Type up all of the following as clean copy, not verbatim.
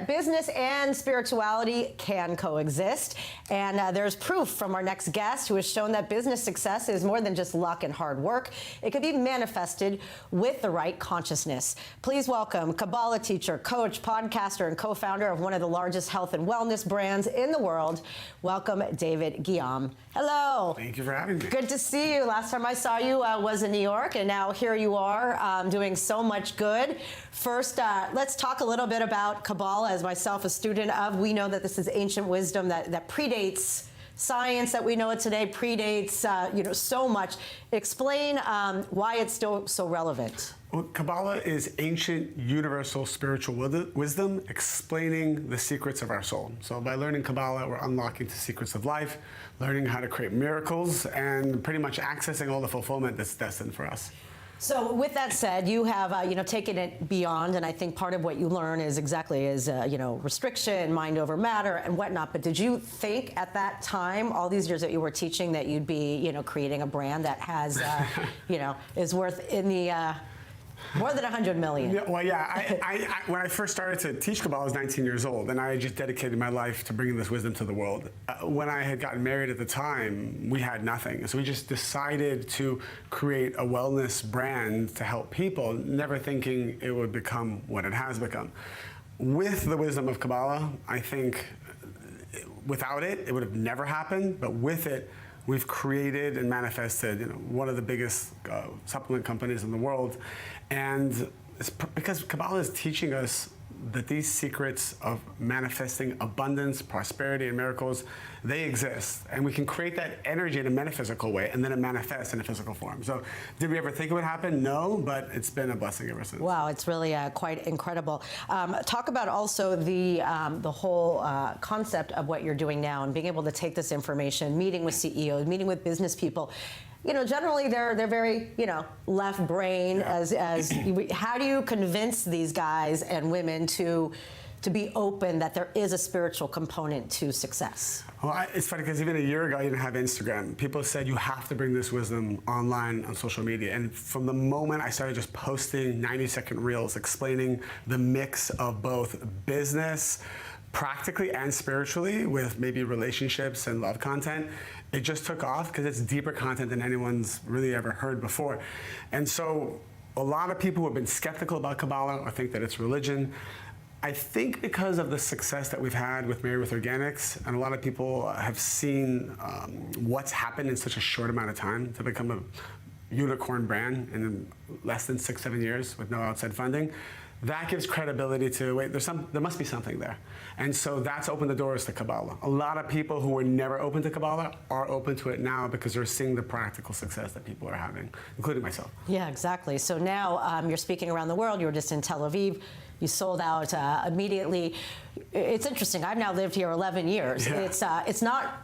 Business and spirituality can coexist, and there's proof from our next guest who has shown that business success is more than just luck and hard work. It can be manifested with the right consciousness. Please welcome Kabbalah teacher, coach, podcaster, and co-founder of one of the largest health and wellness brands in the world. Welcome, David Ghiyam. Hello. Thank you for having me. Good to see you. Last time I saw you was in New York, and now here you are doing so much good. First, let's talk a little bit about Kabbalah. As myself a student of, we know that this is ancient wisdom that predates science that we know it today, predates so much. Explain why it's still so relevant. Well, Kabbalah is ancient universal spiritual wisdom explaining the secrets of our soul. So by learning Kabbalah, we're unlocking the secrets of life, learning how to create miracles, and pretty much accessing all the fulfillment that's destined for us. So with that said, you have taken it beyond, and I think part of what you learn is exactly restriction, mind over matter, and whatnot. But did you think at that time, all these years that you were teaching, that you'd be creating a brand that has is worth in the more than 100 million? Yeah, well, yeah. When I first started to teach Kabbalah, I was 19 years old, and I just dedicated my life to bringing this wisdom to the world. When I had gotten married at the time, we had nothing. So we just decided to create a wellness brand to help people, never thinking it would become what it has become. With the wisdom of Kabbalah, I think without it, it would have never happened, but with it, we've created and manifested one of the biggest supplement companies in the world. And it's because Kabbalah is teaching us that these secrets of manifesting abundance, prosperity, and miracles, they exist. And we can create that energy in a metaphysical way, and then it manifests in a physical form. So did we ever think it would happen? No, but it's been a blessing ever since. Wow, it's really quite incredible. Talk about also the whole concept of what you're doing now and being able to take this information, meeting with CEOs, meeting with business people. Generally they're very, left brain. Yeah. How do you convince these guys and women to be open that there is a spiritual component to success? Well, it's funny because even a year ago I didn't have Instagram. People said you have to bring this wisdom online on social media. And from the moment I started just posting 90-second reels explaining the mix of both business, practically and spiritually, with maybe relationships and love content, it just took off because it's deeper content than anyone's really ever heard before. And so a lot of people who have been skeptical about Kabbalah or think that it's religion, I think because of the success that we've had with Married with Organics, and a lot of people have seen what's happened in such a short amount of time to become a unicorn brand in less than 6-7 years with no outside funding. That gives credibility to, wait, there must be something there. And so that's opened the doors to Kabbalah. A lot of people who were never open to Kabbalah are open to it now because they're seeing the practical success that people are having, including myself. Yeah, exactly. So now you're speaking around the world. You were just in Tel Aviv. You sold out immediately. It's interesting. I've now lived here 11 years. Yeah. It's not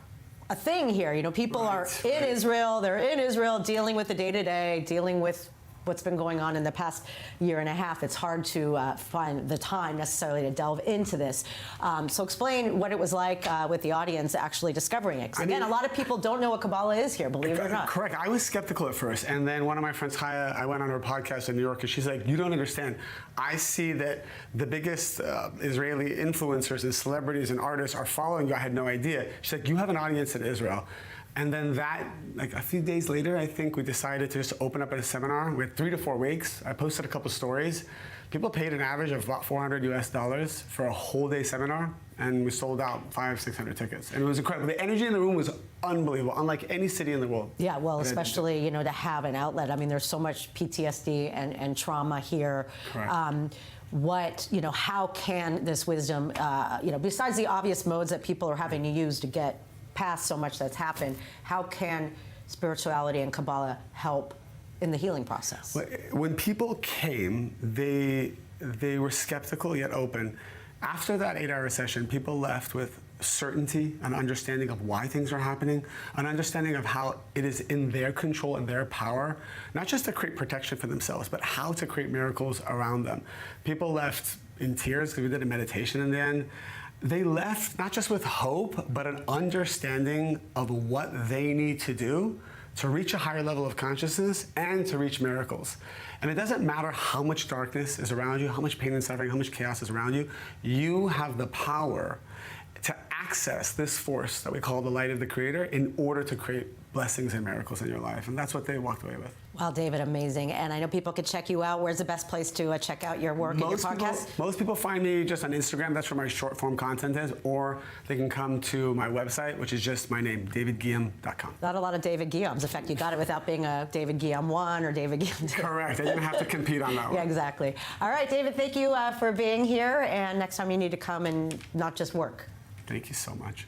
a thing here. People are in Israel. They're in Israel dealing with the day-to-day, dealing with what's been going on in the past year and a half. It's hard to find the time necessarily to delve into this. So explain what it was like with the audience actually discovering it. Because again, a lot of people don't know what Kabbalah is here, believe it or not. Correct. I was skeptical at first. And then one of my friends, Chaya, I went on her podcast in New York, and she's like, you don't understand. I see that the biggest Israeli influencers and celebrities and artists are following you. I had no idea. She's like, you have an audience in Israel. And then a few days later, I think we decided to just open up at a seminar. We had 3 to 4 weeks. I posted a couple stories. People paid an average of about $400 US for a whole day seminar, and we sold out 500-600 tickets. And it was incredible. The energy in the room was unbelievable, unlike any city in the world. Yeah, well, especially, to have an outlet. I mean, there's so much PTSD and trauma here. Correct. How can this wisdom, besides the obvious modes that people are having to use to get past so much that's happened, how can spirituality and Kabbalah help in the healing process? When people came, they were skeptical yet open. After that 8-hour session, people left with certainty, an understanding of why things are happening, an understanding of how it is in their control and their power, not just to create protection for themselves, but how to create miracles around them. People left in tears because we did a meditation in the end. They left not just with hope, but an understanding of what they need to do to reach a higher level of consciousness and to reach miracles. And it doesn't matter how much darkness is around you, how much pain and suffering, how much chaos is around you. You have the power to access this force that we call the light of the Creator in order to create blessings and miracles in your life. And that's what they walked away with. Well, David, amazing. And I know people could check you out. Where's the best place to check out your work and your podcast? Most people find me just on Instagram. That's where my short form content is. Or they can come to my website, which is just my name, davidghiyam.com. Not a lot of David Ghiyams. In fact, you got it without being a David Ghiyam 1 or David Ghiyam 2. Correct. I didn't have to compete on that one. Yeah, exactly. All right, David, thank you for being here. And next time you need to come and not just work. Thank you so much.